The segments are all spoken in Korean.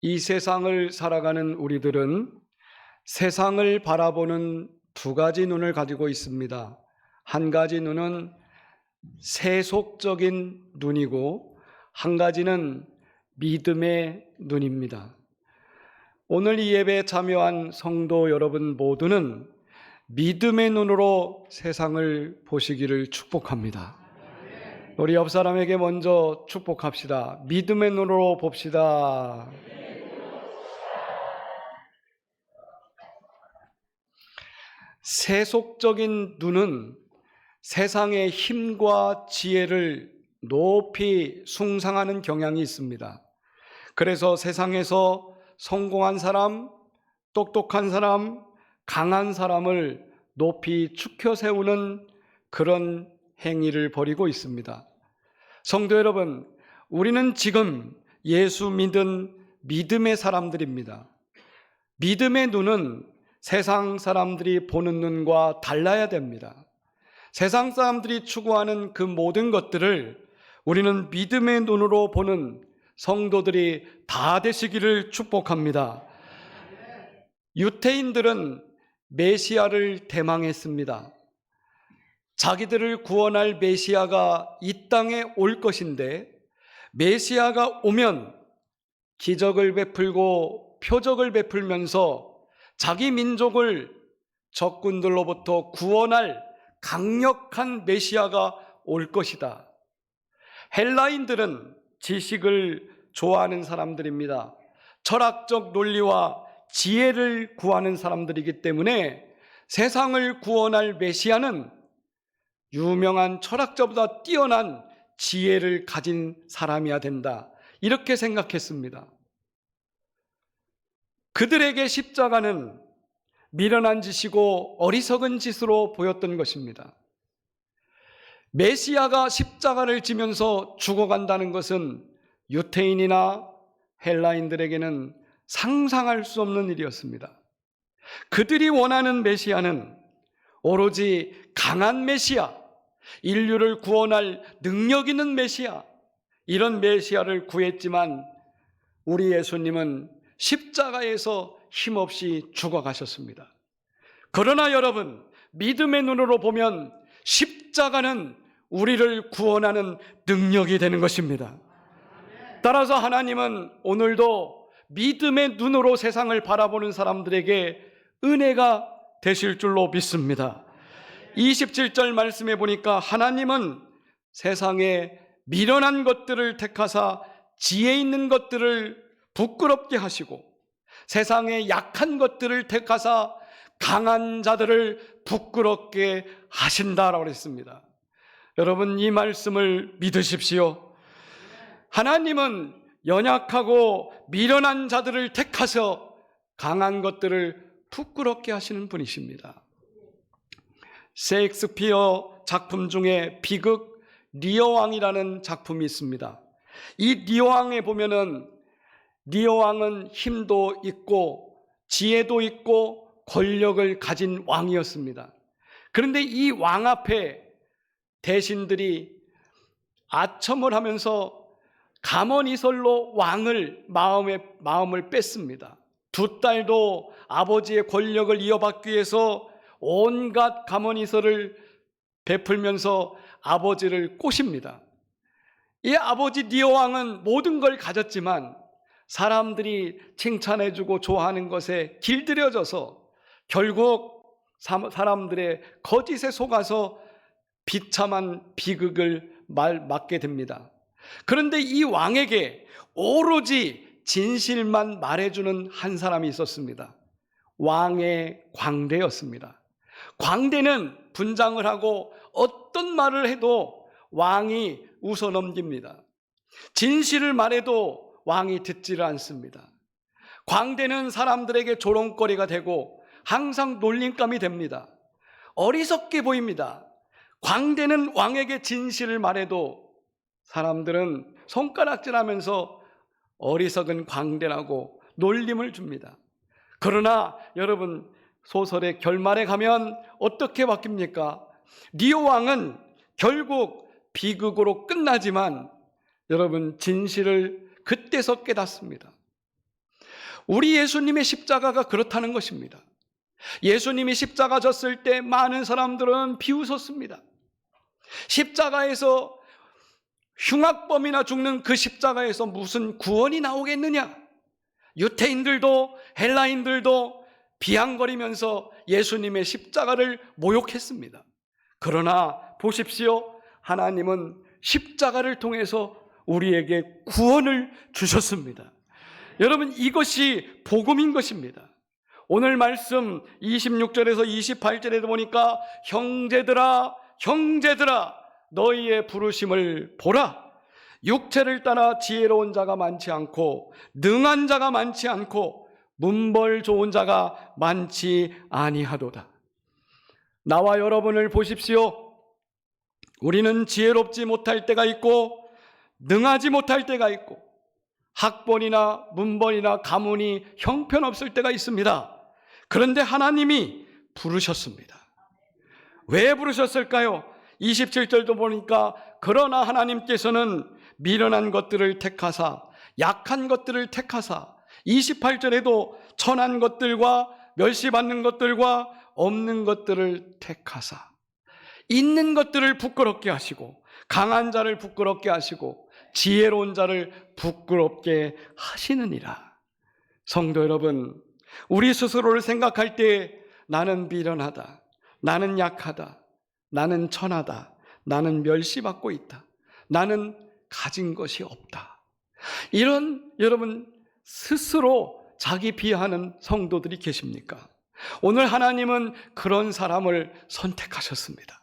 이 세상을 살아가는 우리들은 세상을 바라보는 두 가지 눈을 가지고 있습니다. 한 가지 눈은 세속적인 눈이고 한 가지는 믿음의 눈입니다. 오늘 이 예배에 참여한 성도 여러분 모두는 믿음의 눈으로 세상을 보시기를 축복합니다. 우리 옆 사람에게 먼저 축복합시다. 믿음의 눈으로 봅시다. 세속적인 눈은 세상의 힘과 지혜를 높이 숭상하는 경향이 있습니다. 그래서 세상에서 성공한 사람, 똑똑한 사람, 강한 사람을 높이 축혀 세우는 그런 행위를 벌이고 있습니다. 성도 여러분, 우리는 지금 예수 믿은 믿음의 사람들입니다. 믿음의 눈은 세상 사람들이 보는 눈과 달라야 됩니다. 세상 사람들이 추구하는 그 모든 것들을 우리는 믿음의 눈으로 보는 성도들이 다 되시기를 축복합니다. 유태인들은 메시아를 대망했습니다. 자기들을 구원할 메시아가 이 땅에 올 것인데 메시아가 오면 기적을 베풀고 표적을 베풀면서 자기 민족을 적군들로부터 구원할 강력한 메시아가 올 것이다. 헬라인들은 지식을 좋아하는 사람들입니다. 철학적 논리와 지혜를 구하는 사람들이기 때문에 세상을 구원할 메시아는 유명한 철학자보다 뛰어난 지혜를 가진 사람이어야 된다. 이렇게 생각했습니다. 그들에게 십자가는 미련한 짓이고 어리석은 짓으로 보였던 것입니다. 메시아가 십자가를 지면서 죽어간다는 것은 유태인이나 헬라인들에게는 상상할 수 없는 일이었습니다. 그들이 원하는 메시아는 오로지 강한 메시아, 인류를 구원할 능력 있는 메시아, 이런 메시아를 구했지만 우리 예수님은 십자가에서 힘없이 죽어가셨습니다. 그러나 여러분, 믿음의 눈으로 보면 십자가는 우리를 구원하는 능력이 되는 것입니다. 따라서 하나님은 오늘도 믿음의 눈으로 세상을 바라보는 사람들에게 은혜가 되실 줄로 믿습니다. 27절 말씀해 보니까 하나님은 세상에 미련한 것들을 택하사 지혜 있는 것들을 부끄럽게 하시고 세상에 약한 것들을 택하사 강한 자들을 부끄럽게 하신다라고 했습니다. 여러분, 이 말씀을 믿으십시오. 하나님은 연약하고 미련한 자들을 택하셔 강한 것들을 부끄럽게 하시는 분이십니다. 셰익스피어 작품 중에 비극 리어왕이라는 작품이 있습니다. 이 리어왕에 보면은 리어왕은 힘도 있고 지혜도 있고 권력을 가진 왕이었습니다. 그런데 이 왕 앞에 대신들이 아첨을 하면서 감언이설로 왕을 마음을 뺐습니다. 두 딸도 아버지의 권력을 이어받기 위해서 온갖 감언이설을 베풀면서 아버지를 꼬십니다. 이 아버지 리어왕은 모든 걸 가졌지만 사람들이 칭찬해주고 좋아하는 것에 길들여져서 결국 사람들의 거짓에 속아서 비참한 비극을 맞게 됩니다. 그런데 이 왕에게 오로지 진실만 말해주는 한 사람이 있었습니다. 왕의 광대였습니다. 광대는 분장을 하고 어떤 말을 해도 왕이 웃어넘깁니다. 진실을 말해도 왕이 듣지를 않습니다. 광대는 사람들에게 조롱거리가 되고 항상 놀림감이 됩니다. 어리석게 보입니다. 광대는 왕에게 진실을 말해도 사람들은 손가락질하면서 어리석은 광대라고 놀림을 줍니다. 그러나 여러분, 소설의 결말에 가면 어떻게 바뀝니까? 리오 왕은 결국 비극으로 끝나지만 여러분, 진실을 그때서 깨닫습니다. 우리 예수님의 십자가가 그렇다는 것입니다. 예수님이 십자가 졌을 때 많은 사람들은 비웃었습니다. 십자가에서 흉악범이나 죽는 그 십자가에서 무슨 구원이 나오겠느냐? 유태인들도 헬라인들도 비앙거리면서 예수님의 십자가를 모욕했습니다. 그러나 보십시오. 하나님은 십자가를 통해서 우리에게 구원을 주셨습니다. 여러분, 이것이 복음인 것입니다. 오늘 말씀 26절에서 28절에 보니까 형제들아 너희의 부르심을 보라. 육체를 따라 지혜로운 자가 많지 않고 능한 자가 많지 않고 문벌 좋은 자가 많지 아니하도다. 나와 여러분을 보십시오. 우리는 지혜롭지 못할 때가 있고 능하지 못할 때가 있고 학번이나 문번이나 가문이 형편없을 때가 있습니다. 그런데 하나님이 부르셨습니다. 왜 부르셨을까요? 27절도 보니까 그러나 하나님께서는 미련한 것들을 택하사 약한 것들을 택하사 28절에도 천한 것들과 멸시받는 것들과 없는 것들을 택하사 있는 것들을 부끄럽게 하시고 강한 자를 부끄럽게 하시고 지혜로운 자를 부끄럽게 하시느니라. 성도 여러분, 우리 스스로를 생각할 때 나는 미련하다, 나는 약하다, 나는 천하다, 나는 멸시받고 있다, 나는 가진 것이 없다, 이런 여러분 스스로 자기 비하하는 성도들이 계십니까? 오늘 하나님은 그런 사람을 선택하셨습니다.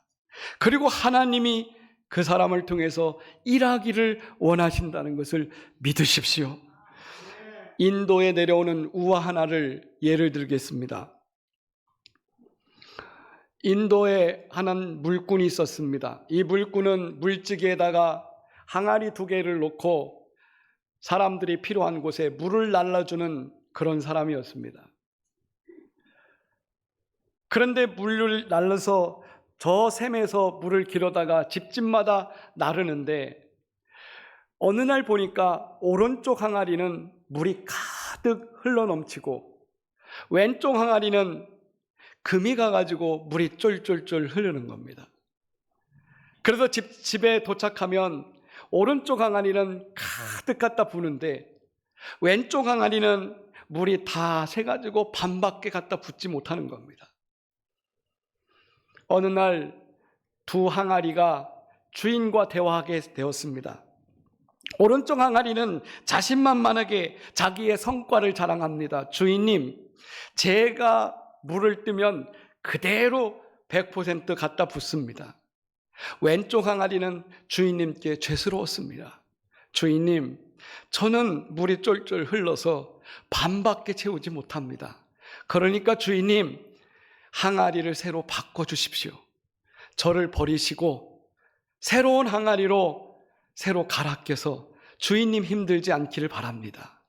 그리고 하나님이 그 사람을 통해서 일하기를 원하신다는 것을 믿으십시오. 인도에 내려오는 우화 하나를 예를 들겠습니다. 인도에 한 물꾼이 있었습니다. 이 물꾼은 물지개에다가 항아리 2개를 놓고 사람들이 필요한 곳에 물을 날라주는 그런 사람이었습니다. 그런데 물을 날라서 저 샘에서 물을 길어다가 집집마다 나르는데 어느 날 보니까 오른쪽 항아리는 물이 가득 흘러넘치고 왼쪽 항아리는 금이 가가지고 물이 쫄쫄쫄 흐르는 겁니다. 그래서 집에 도착하면 오른쪽 항아리는 가득 갖다 부는데 왼쪽 항아리는 물이 다 새가지고 반밖에 갖다 붓지 못하는 겁니다. 어느 날 2 항아리가 주인과 대화하게 되었습니다. 오른쪽 항아리는 자신만만하게 자기의 성과를 자랑합니다. 주인님, 제가 물을 뜨면 그대로 100% 갖다 붓습니다. 왼쪽 항아리는 주인님께 죄스러웠습니다. 주인님, 저는 물이 쫄쫄 흘러서 반밖에 채우지 못합니다. 그러니까 주인님, 항아리를 새로 바꿔주십시오. 저를 버리시고 새로운 항아리로 새로 갈아 껴서 주인님 힘들지 않기를 바랍니다.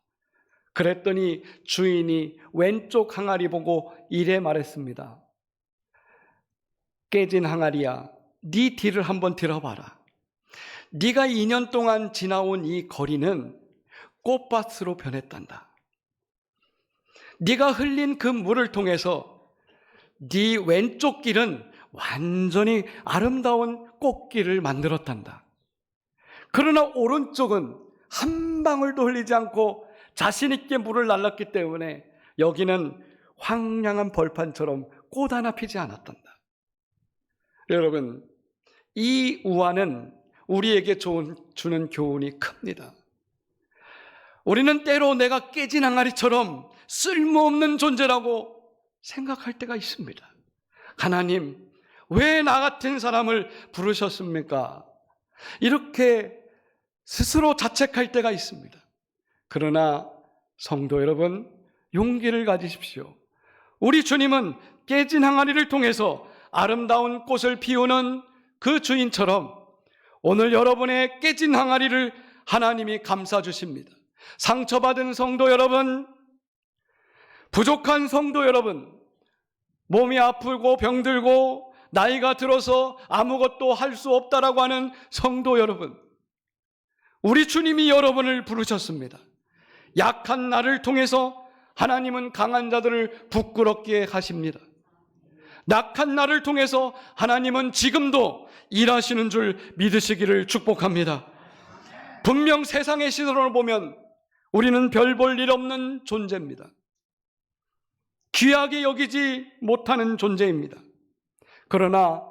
그랬더니 주인이 왼쪽 항아리 보고 이래 말했습니다. 깨진 항아리야, 네 뒤를 한번 들어봐라. 네가 2년 동안 지나온 이 거리는 꽃밭으로 변했단다. 네가 흘린 그 물을 통해서 네 왼쪽 길은 완전히 아름다운 꽃길을 만들었단다. 그러나 오른쪽은 한 방울도 흘리지 않고 자신 있게 물을 날랐기 때문에 여기는 황량한 벌판처럼 꽃 하나 피지 않았단다. 여러분, 이 우화는 우리에게 주는 교훈이 큽니다. 우리는 때로 내가 깨진 항아리처럼 쓸모없는 존재라고 생각할 때가 있습니다. 하나님, 왜 나 같은 사람을 부르셨습니까? 이렇게 스스로 자책할 때가 있습니다. 그러나 성도 여러분, 용기를 가지십시오. 우리 주님은 깨진 항아리를 통해서 아름다운 꽃을 피우는 그 주인처럼 오늘 여러분의 깨진 항아리를 하나님이 감싸주십니다. 상처받은 성도 여러분, 부족한 성도 여러분, 몸이 아프고 병들고 나이가 들어서 아무것도 할 수 없다라고 하는 성도 여러분, 우리 주님이 여러분을 부르셨습니다. 약한 나를 통해서 하나님은 강한 자들을 부끄럽게 하십니다. 낙한 나를 통해서 하나님은 지금도 일하시는 줄 믿으시기를 축복합니다. 분명 세상의 시선으로 보면 우리는 별 볼 일 없는 존재입니다. 귀하게 여기지 못하는 존재입니다. 그러나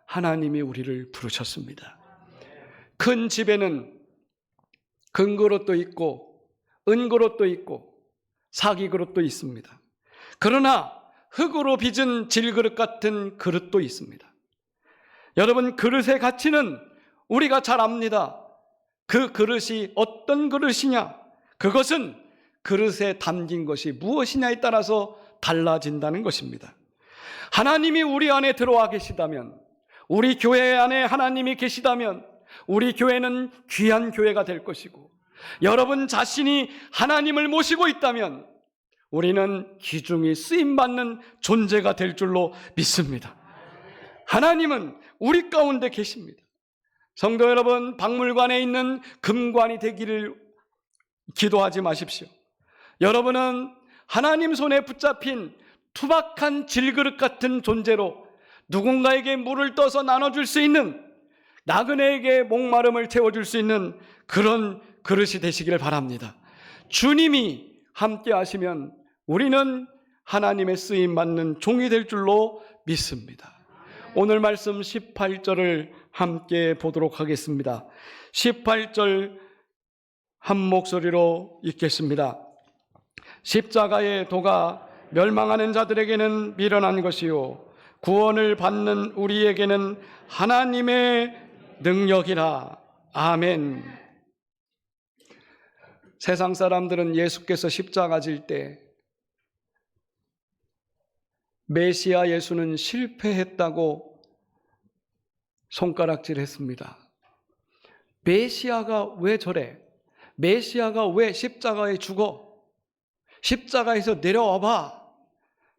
하나님이 우리를 부르셨습니다. 큰 집에는 금그릇도 있고 은그릇도 있고 사기그릇도 있습니다. 그러나 흙으로 빚은 질그릇 같은 그릇도 있습니다. 여러분, 그릇의 가치는 우리가 잘 압니다. 그 그릇이 어떤 그릇이냐, 그것은 그릇에 담긴 것이 무엇이냐에 따라서 달라진다는 것입니다. 하나님이 우리 안에 들어와 계시다면, 우리 교회 안에 하나님이 계시다면 우리 교회는 귀한 교회가 될 것이고, 여러분 자신이 하나님을 모시고 있다면 우리는 귀중히 쓰임받는 존재가 될 줄로 믿습니다. 하나님은 우리 가운데 계십니다. 성도 여러분, 박물관에 있는 금관이 되기를 기도하지 마십시오. 여러분은 하나님 손에 붙잡힌 투박한 질그릇 같은 존재로 누군가에게 물을 떠서 나눠줄 수 있는, 나그네에게 목마름을 채워줄 수 있는 그런 그릇이 되시기를 바랍니다. 주님이 함께 하시면 우리는 하나님의 쓰임받는 종이 될 줄로 믿습니다. 오늘 말씀 18절을 함께 보도록 하겠습니다. 18절 한 목소리로 읽겠습니다. 십자가의 도가 멸망하는 자들에게는 미련한 것이요 구원을 받는 우리에게는 하나님의 능력이라. 아멘. 세상 사람들은 예수께서 십자가 질 때 메시아 예수는 실패했다고 손가락질했습니다. 메시아가 왜 저래? 메시아가 왜 십자가에 죽어? 십자가에서 내려와 봐.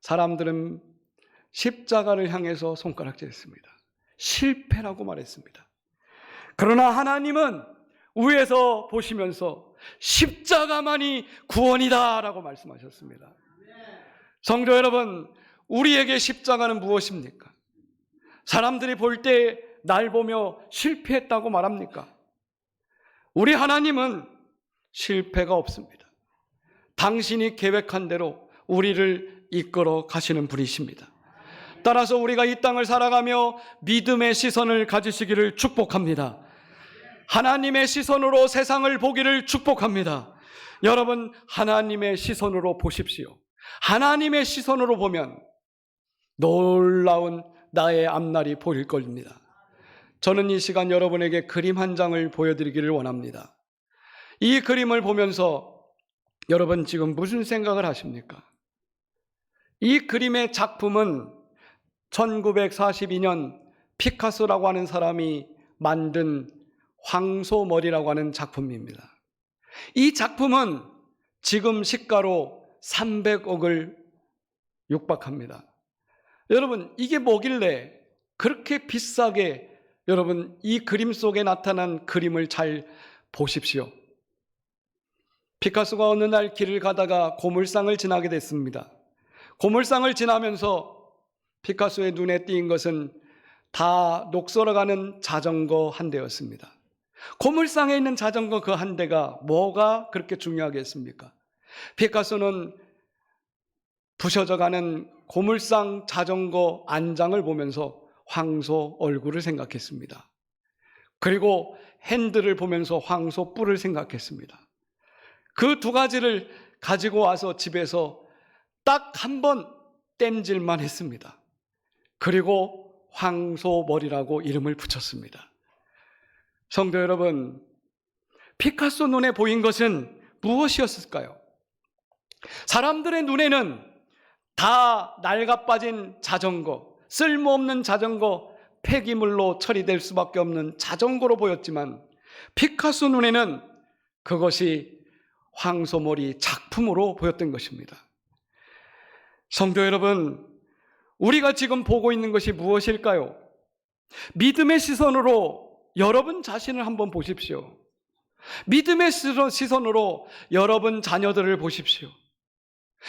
사람들은 십자가를 향해서 손가락질했습니다. 실패라고 말했습니다. 그러나 하나님은 위에서 보시면서 십자가만이 구원이다 라고 말씀하셨습니다. 성도 여러분, 우리에게 십자가는 무엇입니까? 사람들이 볼 때 날 보며 실패했다고 말합니까? 우리 하나님은 실패가 없습니다. 당신이 계획한 대로 우리를 이끌어 가시는 분이십니다. 따라서 우리가 이 땅을 살아가며 믿음의 시선을 가지시기를 축복합니다. 하나님의 시선으로 세상을 보기를 축복합니다. 여러분, 하나님의 시선으로 보십시오. 하나님의 시선으로 보면 놀라운 나의 앞날이 보일 겁니다. 저는 이 시간 여러분에게 그림 한 장을 보여드리기를 원합니다. 이 그림을 보면서 여러분 지금 무슨 생각을 하십니까? 이 그림의 작품은 1942년 피카소라고 하는 사람이 만든 황소머리라고 하는 작품입니다. 이 작품은 지금 시가로 300억을 육박합니다. 여러분, 이게 뭐길래 그렇게 비싸게, 여러분 이 그림 속에 나타난 그림을 잘 보십시오. 피카소가 어느 날 길을 가다가 고물상을 지나게 됐습니다. 고물상을 지나면서 피카소의 눈에 띈 것은 다 녹슬어가는 자전거 한 대였습니다. 고물상에 있는 자전거 그 한 대가 뭐가 그렇게 중요하겠습니까? 피카소는 부셔져가는 고물상 자전거 안장을 보면서 황소 얼굴을 생각했습니다. 그리고 핸들을 보면서 황소 뿔을 생각했습니다. 그 두 가지를 가지고 와서 집에서 딱 한 번 땜질만 했습니다. 그리고 황소머리라고 이름을 붙였습니다. 성도 여러분, 피카소 눈에 보인 것은 무엇이었을까요? 사람들의 눈에는 다 낡아빠진 자전거, 쓸모없는 자전거, 폐기물로 처리될 수밖에 없는 자전거로 보였지만 피카소 눈에는 그것이 황소머리 작품으로 보였던 것입니다. 성도 여러분, 우리가 지금 보고 있는 것이 무엇일까요? 믿음의 시선으로 여러분 자신을 한번 보십시오. 믿음의 시선으로 여러분 자녀들을 보십시오.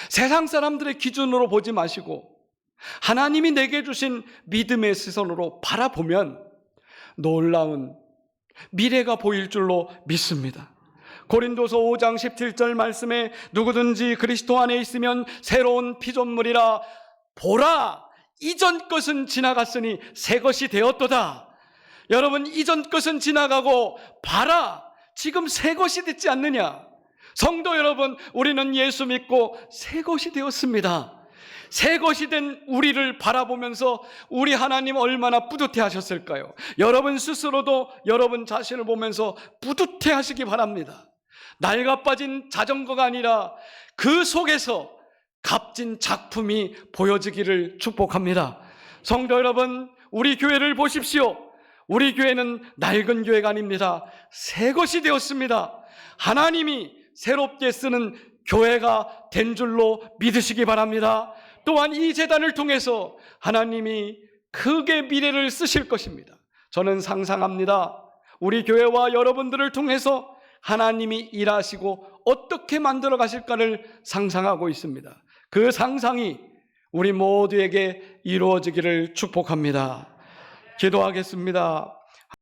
세상 사람들의 기준으로 보지 마시고 하나님이 내게 주신 믿음의 시선으로 바라보면 놀라운 미래가 보일 줄로 믿습니다. 고린도서 5장 17절 말씀에 누구든지 그리스도 안에 있으면 새로운 피조물이라, 보라 이전 것은 지나갔으니 새 것이 되었도다. 여러분, 이전 것은 지나가고 봐라 지금 새 것이 됐지 않느냐? 성도 여러분, 우리는 예수 믿고 새 것이 되었습니다. 새 것이 된 우리를 바라보면서 우리 하나님 얼마나 뿌듯해 하셨을까요? 여러분 스스로도 여러분 자신을 보면서 뿌듯해 하시기 바랍니다. 낡아 빠진 자전거가 아니라 그 속에서 값진 작품이 보여지기를 축복합니다. 성도 여러분, 우리 교회를 보십시오. 우리 교회는 낡은 교회가 아닙니다. 새 것이 되었습니다. 하나님이 새롭게 쓰는 교회가 된 줄로 믿으시기 바랍니다. 또한 이 제단을 통해서 하나님이 크게 미래를 쓰실 것입니다. 저는 상상합니다. 우리 교회와 여러분들을 통해서 하나님이 일하시고 어떻게 만들어 가실까를 상상하고 있습니다. 그 상상이 우리 모두에게 이루어지기를 축복합니다. 기도하겠습니다.